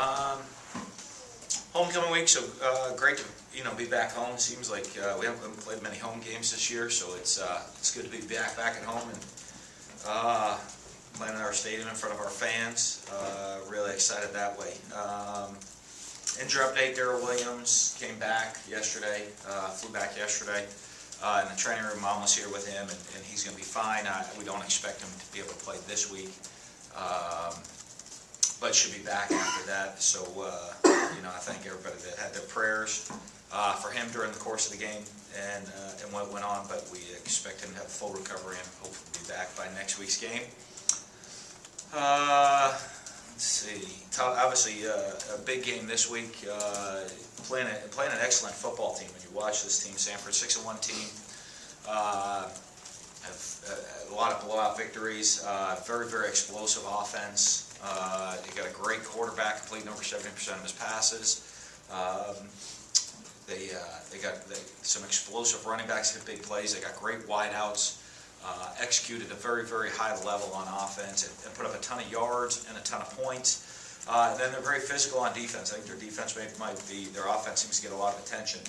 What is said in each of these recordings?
Um, Homecoming week, so great to be back home. Seems like we haven't played many home games this year, so it's good to be back at home and playing in our stadium in front of our fans. Really excited that way. Injury update: Darrell Williams came back yesterday, flew back yesterday. In the training room, Mom was here with him, and he's going to be fine. We don't expect him to be able to play this week, but should be back after that. So, I thank everybody that had their prayers for him during the course of the game and what went on. But we expect him to have a full recovery and hopefully be back by next week's game. Let's see. Obviously, a big game this week. Playing an excellent football team. When you watch this team, Sanford 6-1 team, have a lot of blowout victories. Very, very explosive offense. They got a great quarterback, completing over 70% of his passes. They got some explosive running backs, hit big plays. They got great wideouts. Executed at a very, very high level on offense and put up a ton of yards and a ton of points. Then they're very physical on defense. I think their defense might be, their offense seems to get a lot of attention.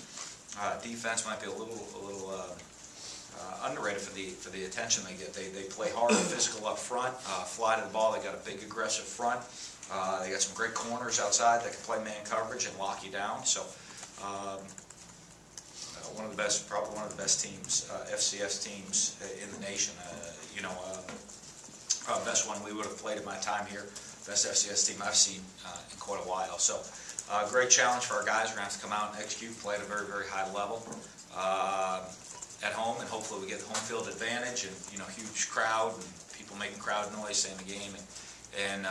Defense might be a little underrated for the attention they get. They play hard and physical up front, fly to the ball. They got a big aggressive front. They got some great corners outside that can play man coverage and lock you down. So probably one of the best teams, FCS teams in the nation. Probably the best one we would have played in my time here. Best FCS team I've seen in quite a while. So great challenge for our guys. We're going to have to come out and execute, play at a very, very high level at home, and hopefully we get the home field advantage and huge crowd and people making crowd noise saying the game and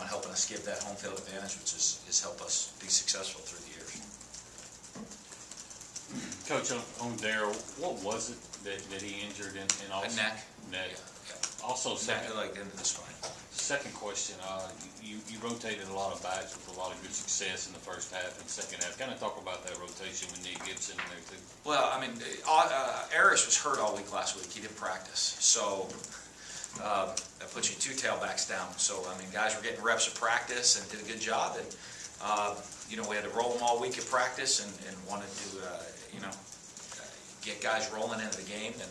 helping us give that home field advantage, which has helped us be successful through the years. Coach, on Darrell, what was it that he injured in also? A neck. Neck. Yeah. Also, neck, like into the spine. Second question, you rotated a lot of backs with a lot of good success in the first half and second half. Kind of talk about that rotation with Nick Gibson in there too. Well, I mean, Aris was hurt all week last week. He didn't practice, so that puts you two tailbacks down. So I mean, guys were getting reps at practice and did a good job. And we had to roll them all week at practice and wanted to get guys rolling into the game. And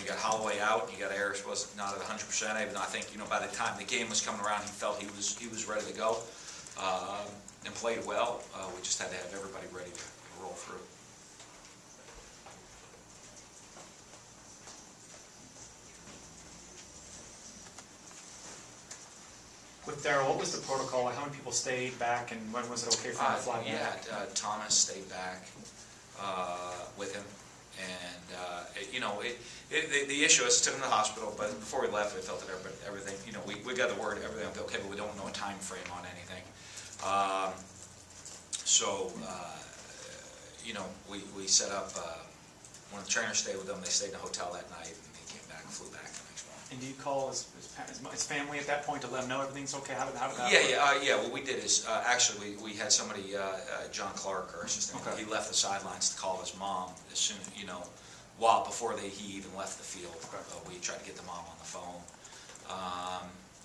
you got Holloway out, you got Aris was not at 100%. Even though I think by the time the game was coming around, he felt he was ready to go and played well. We just had to have everybody ready to roll through. With Darrell, what was the protocol? How many people stayed back, and when was it okay for him to fly back? Yeah, Thomas stayed back with him. And the issue is, took him to the hospital, but before we left, we felt that everything, we got the word everything will be okay, but we don't know a time frame on anything. We set up, when the trainers stayed with them, they stayed in a hotel that night, and they came back and flew back the next morning. And do you call his family at that point to let them know everything's okay? How did that work? Yeah. What we did is, actually, we had somebody, John Clark, our assistant, okay. He left the sidelines to call his mom as soon, before he even left the field. Okay. We tried to get the mom on the phone,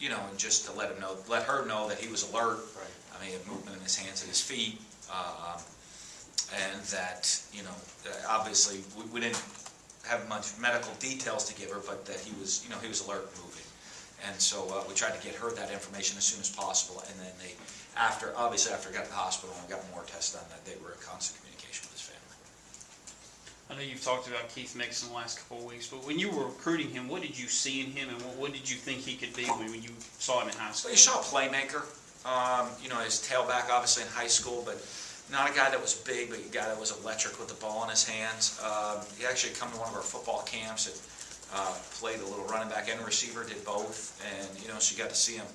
and just to let her know that he was alert. Right. I mean, he had movement in his hands and his feet, and that, obviously we didn't have much medical details to give her, but that he was alert and moving. And so we tried to get her that information as soon as possible, and then after I got to the hospital and we got more tests done, that they were in constant communication with his family. I know you've talked about Keith Mixon the last couple of weeks, but when you were recruiting him, what did you see in him, and what did you think he could be when you saw him in high school? Well, you saw a playmaker. His tailback obviously in high school, but not a guy that was big, but a guy that was electric with the ball in his hands. He actually come to one of our football camps and played a little running back and receiver, did both, and so you got to see him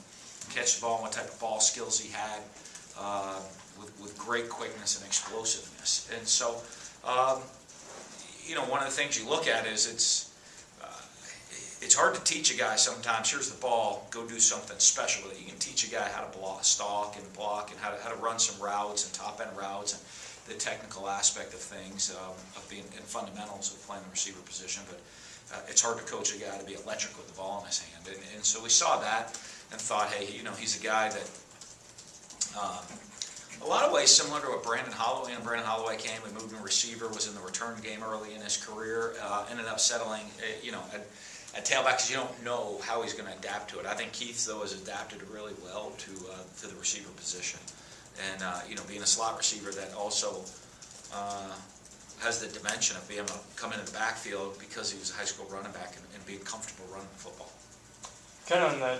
catch the ball, what type of ball skills he had, with great quickness and explosiveness. And so, one of the things you look at is it's hard to teach a guy sometimes. Here's the ball, go do something special with it. You can teach a guy how to stalk and block, and how to run some routes and top end routes, and the technical aspect of things, of being in fundamentals of playing the receiver position. But it's hard to coach a guy to be electric with the ball in his hand. And so we saw that and thought, hey, he's a guy that A lot of ways similar to what Brandon Holloway, and Brandon Holloway came, we moved him to receiver, was in the return game early in his career, ended up settling, at tailback, because you don't know how he's going to adapt to it. I think Keith, though, has adapted really well to the receiver position. And, being a slot receiver that also has the dimension of being able to come into the backfield because he was a high school running back and being comfortable running the football. Kind of on that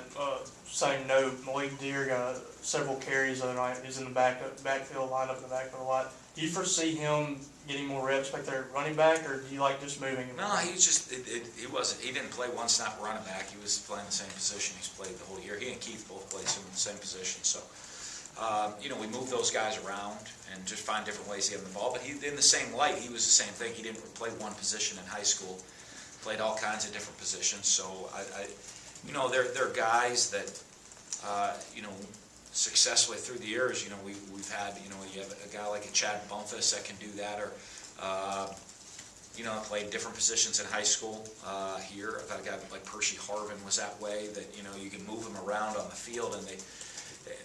same note, Malik Deer got several carries the other night. He's in the backfield, lined up in the backfield a lot. Do you foresee him getting more reps back there running back, or do you like just moving him? No, he was just, he didn't play one snap running back. He was playing the same position he's played the whole year. He and Keith both played the same position. So, we move those guys around and just find different ways to get him the ball. But in the same light, he was the same thing. He didn't play one position in high school. Played all kinds of different positions. So, there are guys that, successfully through the years, we've had, you have a guy like a Chad Bumpus that can do that, or, played different positions in high school here. I've had a guy like Percy Harvin was that way, that, you can move them around on the field, and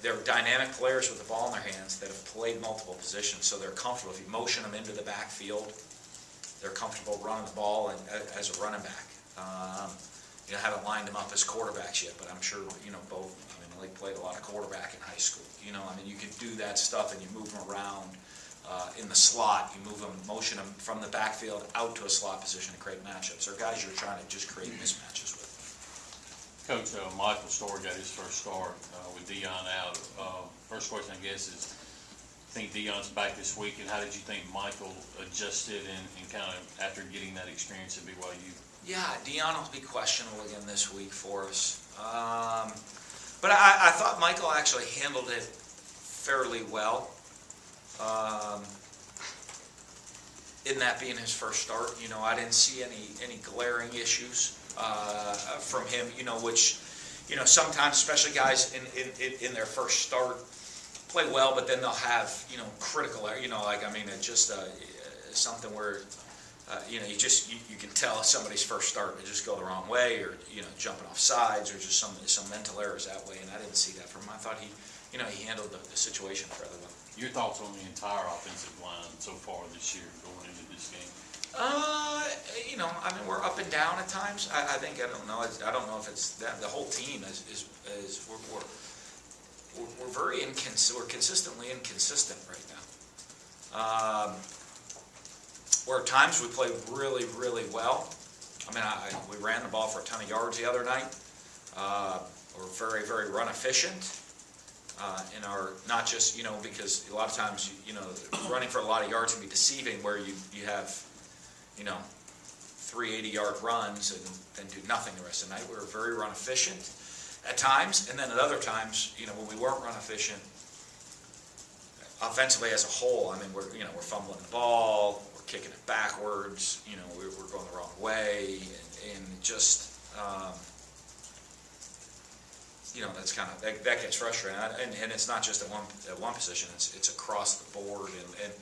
they're dynamic players with the ball in their hands that have played multiple positions, so they're comfortable. If you motion them into the backfield, they're comfortable running the ball as a running back. I haven't lined them up as quarterbacks yet, but I'm sure, both. Malik played a lot of quarterback in high school. You can do that stuff, and you move them around in the slot. You move them, motion them from the backfield out to a slot position to create matchups. Or guys you're trying to just create mismatches with. Coach, Michael Story got his first start with Dion out. First question, I guess, is I think Dion's back this week, and how did you think Michael adjusted and kind of after getting that experience at BYU? Yeah, Dion will be questionable again this week for us. But I thought Michael actually handled it fairly well. In that being his first start, I didn't see any glaring issues from him. Which, sometimes, especially guys in their first start, play well, but then they'll have critical, it's just something where. You can tell somebody's first start to just go the wrong way, or jumping off sides, or just some mental errors that way. And I didn't see that from him. I thought he handled the situation fairly well. Your thoughts on the entire offensive line so far this year going into this game? We're up and down at times. I don't know if it's that. The whole team is we're very we're consistently inconsistent right now. Where at times we played really, really well. We ran the ball for a ton of yards the other night. We're very, very run efficient in our, not just, because a lot of times, running for a lot of yards can be deceiving, where you have, 3 80-yard runs and then do nothing the rest of the night. We were very run efficient at times, and then at other times, when we weren't run efficient, offensively as a whole, we're fumbling the ball, kicking it backwards, we're going the wrong way, and just, that's kind of, that gets frustrating, and it's not just at one position, it's across the board, and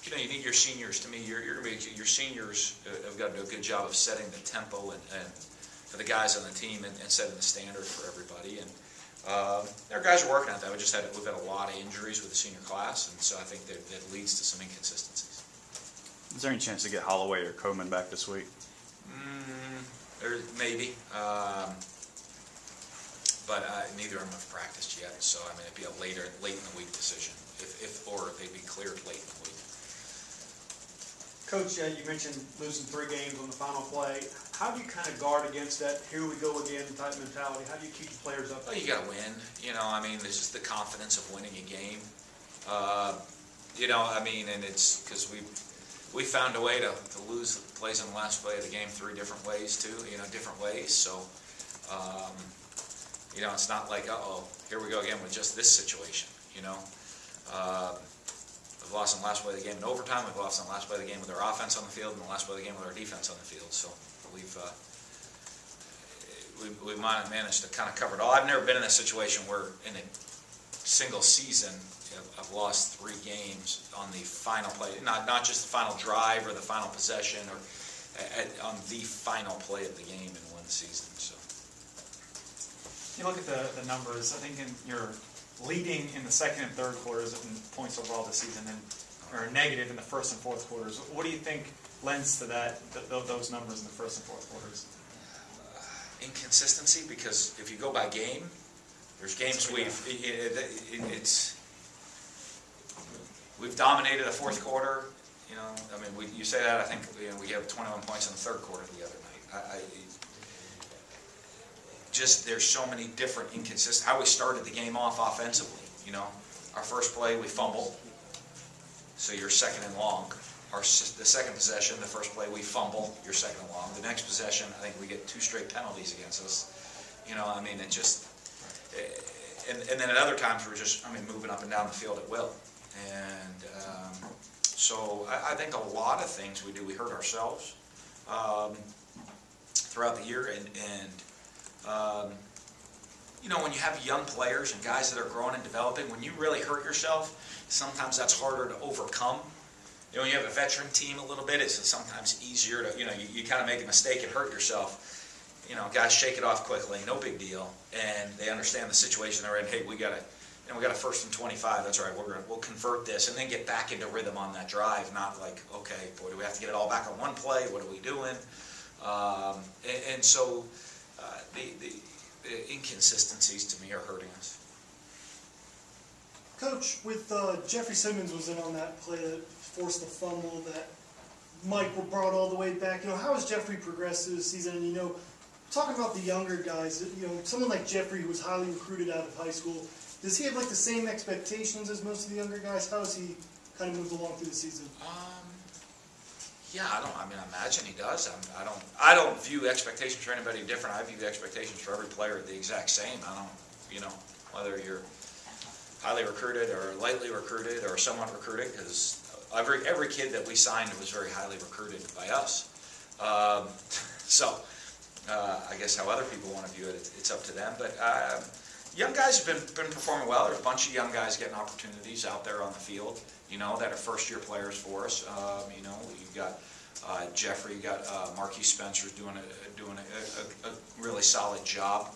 you need your seniors. To me, your seniors have got to do a good job of setting the tempo and for the guys on the team and setting the standard for everybody, and our guys are working at that. We've had a lot of injuries with the senior class, and so I think that leads to some inconsistencies. Is there any chance to get Holloway or Coleman back this week? Maybe, but neither of them have practiced yet. So it'd be a late in the week decision, or they'd be cleared late in the week. Coach, you mentioned losing 3 games on the final play. How do you kind of guard against that here we go again type mentality? How do you keep the players up? Well, you got to win. There's just the confidence of winning a game. And it's because we found a way to lose plays on the last play of the game 3 different ways too. Different ways. So, it's not like, here we go again with just this situation. We've lost on the last play of the game in overtime. We've lost on the last play of the game with our offense on the field, and the last play of the game with our defense on the field. So we've managed to kind of cover it all. I've never been in a situation where in a single season I've lost 3 games on the final play, not just the final drive or the final possession, or on the final play of the game in one season. So You look at the numbers. I think in your leading in the second and third quarters in points overall this season, and or negative in the first and fourth quarters. What do you think lends to that, those numbers in the first and fourth quarters? Inconsistency, because if you go by game, there's games we've dominated a fourth quarter. You know, I mean, you say that, I think, you know, we have 21 points in the third quarter the other night. Just there's so many different inconsistent. How we started the game off offensively. You know, our first play we fumbled, so you're second and long. The second possession, the first play we fumble, you're second and long. The next possession, I think we get 2 straight penalties against us. You know, I mean, it just, and then at other times we're just, I mean, moving up and down the field at will. And so I think a lot of things we do, we hurt ourselves throughout the year. And you know, when you have young players and guys that are growing and developing, when you really hurt yourself, sometimes that's harder to overcome. You know, when you have a veteran team a little bit, it's sometimes easier to, you know, you kind of make a mistake and hurt yourself. You know, guys shake it off quickly, no big deal, and they understand the situation they're in. Hey, we got a first and 25. That's right. We'll convert this and then get back into rhythm on that drive. Not like, okay, boy, do we have to get it all back on one play? What are we doing? And so the inconsistencies to me are hurting us. Coach, with Jeffrey Simmons was in on that play that forced the fumble that Mike brought all the way back. You know, how has Jeffrey progressed through the season? And, you know, talking about the younger guys, you know, someone like Jeffrey who was highly recruited out of high school, does he have like the same expectations as most of the younger guys? How has he kind of moved along through the season? Yeah, I imagine he does. I don't view expectations for anybody different. I view the expectations for every player the exact same. I don't, you know, whether you're highly recruited or lightly recruited or somewhat recruited, because every kid that we signed was very highly recruited by us. So I guess how other people want to view it, it's up to them. But young guys have been performing well. There's a bunch of young guys getting opportunities out there on the field, you know, that are first-year players for us. You know, you've got Jeffrey, you got Marquise Spencer's doing a really solid job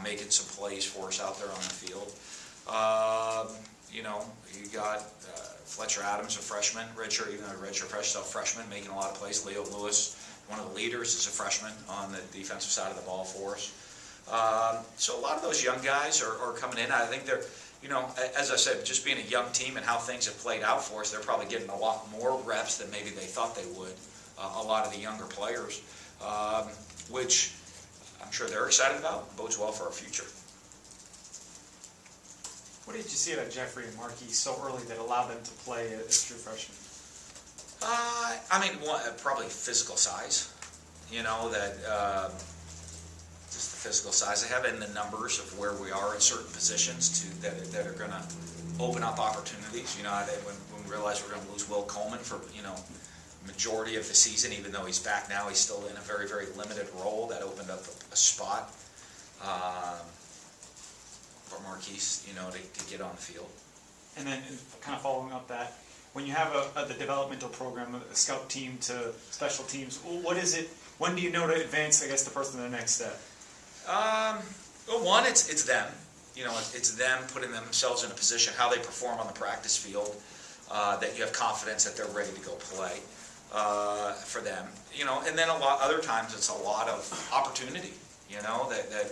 making some plays for us out there on the field. You know, you got Fletcher Adams, a freshman, redshirt freshman, making a lot of plays. Leo Lewis, one of the leaders, is a freshman on the defensive side of the ball for us. So a lot of those young guys are coming in. I think they're, you know, as I said, just being a young team and how things have played out for us, they're probably getting a lot more reps than maybe they thought they would, a lot of the younger players, which I'm sure they're excited about, bodes well for our future. What did you see about Jeffrey and Marquis so early that allowed them to play as true freshmen? I mean, probably physical size. You know, that just the physical size they have and the numbers of where we are in certain positions that are going to open up opportunities. You know, when we realized we're going to lose Will Coleman for, you know, majority of the season, even though he's back now, he's still in a very, very limited role. That opened up a spot for Marquise, you know, to get on the field. And then kind of following up that, when you have the developmental program, a scout team to special teams, what is it, when do you know to advance, I guess, the person to the next step? Well, one, it's them. You know, it's them putting themselves in a position, how they perform on the practice field, that you have confidence that they're ready to go play for them. You know, and then other times it's a lot of opportunity, you know, that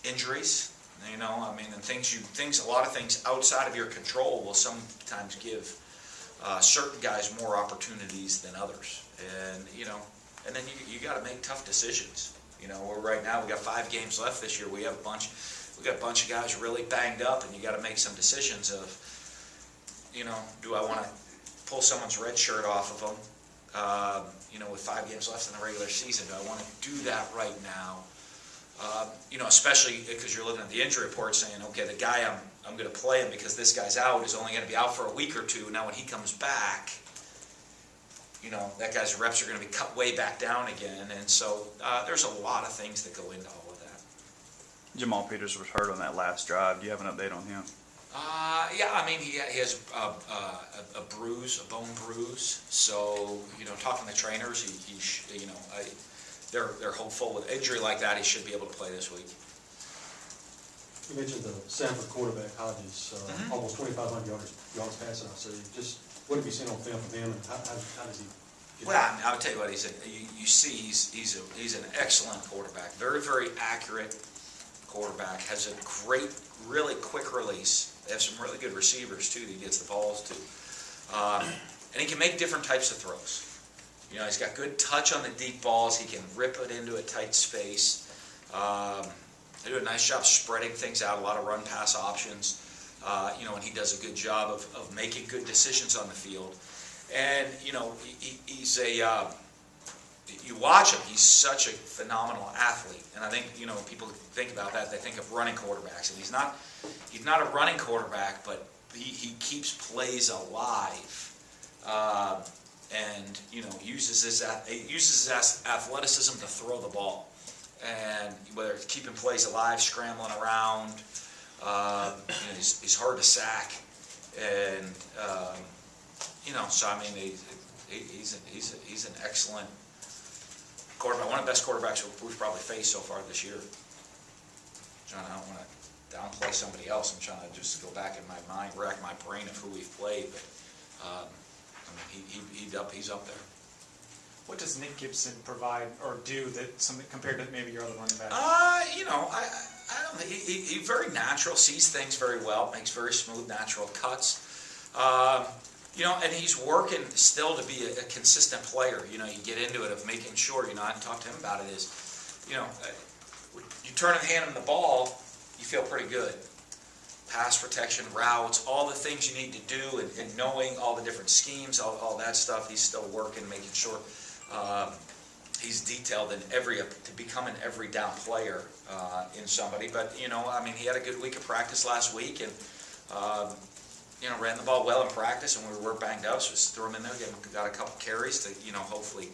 injuries. You know, I mean, and a lot of things outside of your control will sometimes give certain guys more opportunities than others. And, you know, and then you got to make tough decisions. You know, right now we got 5 games left this year. We got a bunch of guys really banged up, and you got to make some decisions of, you know, do I want to pull someone's red shirt off of them, you know, with 5 games left in the regular season? Do I want to do that right now? You know, especially because you're looking at the injury report saying, okay, the guy I'm going to play him because this guy's out is only going to be out for a week or two. Now when he comes back, you know, that guy's reps are going to be cut way back down again. And so there's a lot of things that go into all of that. Jamal Peters was hurt on that last drive. Do you have an update on him? Yeah, I mean, he has a bruise, a bone bruise. So, you know, talking to trainers, he you know, they're hopeful with injury like that, he should be able to play this week. You mentioned the Sanford quarterback, Hodges, almost 2,500 yards passing, I see. Just what have you seen on film from him, and how does he get Well, I mean, I'll tell you what, you see he's an excellent quarterback, very, very accurate quarterback, has a great, really quick release. They have some really good receivers, too, that he gets the balls to. And he can make different types of throws. You know, he's got good touch on the deep balls. He can rip it into a tight space. They do a nice job spreading things out, a lot of run-pass options. You know, and he does a good job of making good decisions on the field. And, you know, he's a, you watch him, he's such a phenomenal athlete. And I think, you know, when people think about that, they think of running quarterbacks. And he's not a running quarterback, but he keeps plays alive. And, you know, uses his athleticism to throw the ball. And whether it's keeping plays alive, scrambling around, you know, he's hard to sack. And, you know, so I mean, he's an excellent quarterback, one of the best quarterbacks we've probably faced so far this year. John, I don't want to downplay somebody else. I'm trying to just go back in my mind, rack my brain of who we've played, but I mean, he's up there. What does Nick Gibson provide or do that something compared to maybe your other running back? You know, I don't think he's very natural, sees things very well, makes very smooth, natural cuts. You know, and he's working still to be a consistent player. You know, you get into it of making sure, you know, I talked to him about it is, you know, you turn and hand him the ball, you feel pretty good. Pass protection, routes, all the things you need to do, and knowing all the different schemes, all that stuff, he's still working, making sure he's detailed in to become an every down player in somebody. But, you know, I mean, he had a good week of practice last week, and, you know, ran the ball well in practice, and we were banged up, so just threw him in there, got a couple carries to, you know, hopefully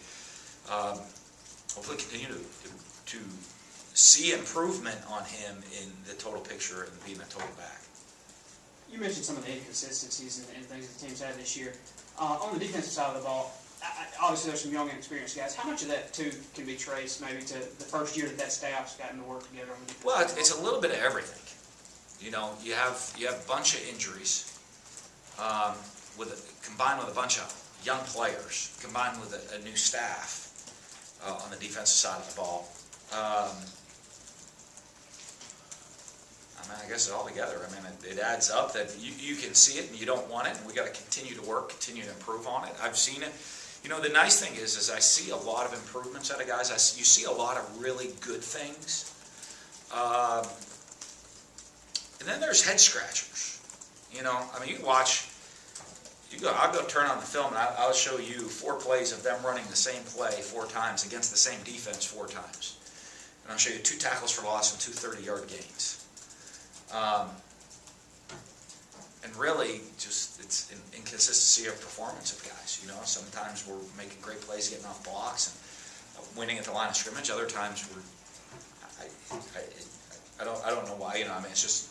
continue to see improvement on him in the total picture and being a total back. You mentioned some of the inconsistencies and things that the team's had this year. On the defensive side of the ball, obviously there's some young and experienced guys. How much of that, too, can be traced maybe to the first year that staff's gotten to work together on the defensive Well, side? it's a little bit of everything. You know, you have a bunch of injuries, combined with a bunch of young players, combined with a new staff on the defensive side of the ball. I mean, I guess all together, I mean, it adds up that you can see it and you don't want it, and we got to continue to work, continue to improve on it. I've seen it. You know, the nice thing is I see a lot of improvements out of guys. You see a lot of really good things. And then there's head scratchers. You know, I mean, you watch, I'll go turn on the film and I'll show you 4 plays of them running the same play 4 times against the same defense 4 times. And I'll show you 2 tackles for loss and 2 30-yard gains. And really, just it's an inconsistency of performance of guys. You know, sometimes we're making great plays, getting off blocks, and winning at the line of scrimmage. Other times we're, I don't know why. You know, I mean, it's just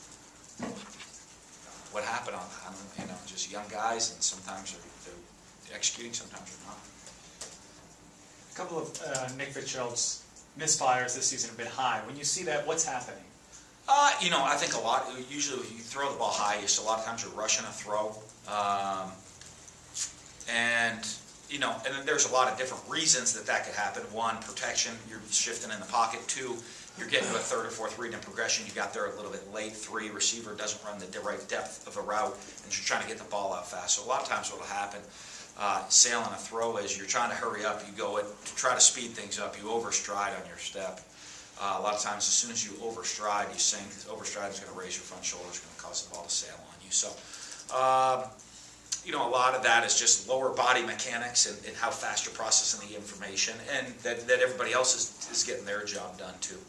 what happened on, you know, just young guys, and sometimes they're executing, sometimes they're not. A couple of Nick Fitzgerald's misfires this season have been high. When you see that, what's happening? You know, I think a lot, usually when you throw the ball high, a lot of times you're rushing a throw. And, you know, and then there's a lot of different reasons that could happen. 1, protection, you're shifting in the pocket. 2, you're getting to a 3rd or 4th read in progression. You got there a little bit late. 3, receiver doesn't run the right depth of a route, and you're trying to get the ball out fast. So a lot of times what will happen, sailing a throw is you're trying to hurry up. You go to try to speed things up. You overstride on your step. A lot of times, as soon as you overstride, you sink. Overstride is going to raise your front shoulder. It's going to cause the ball to sail on you. So, you know, a lot of that is just lower body mechanics and how fast you're processing the information, and that everybody else is getting their job done too.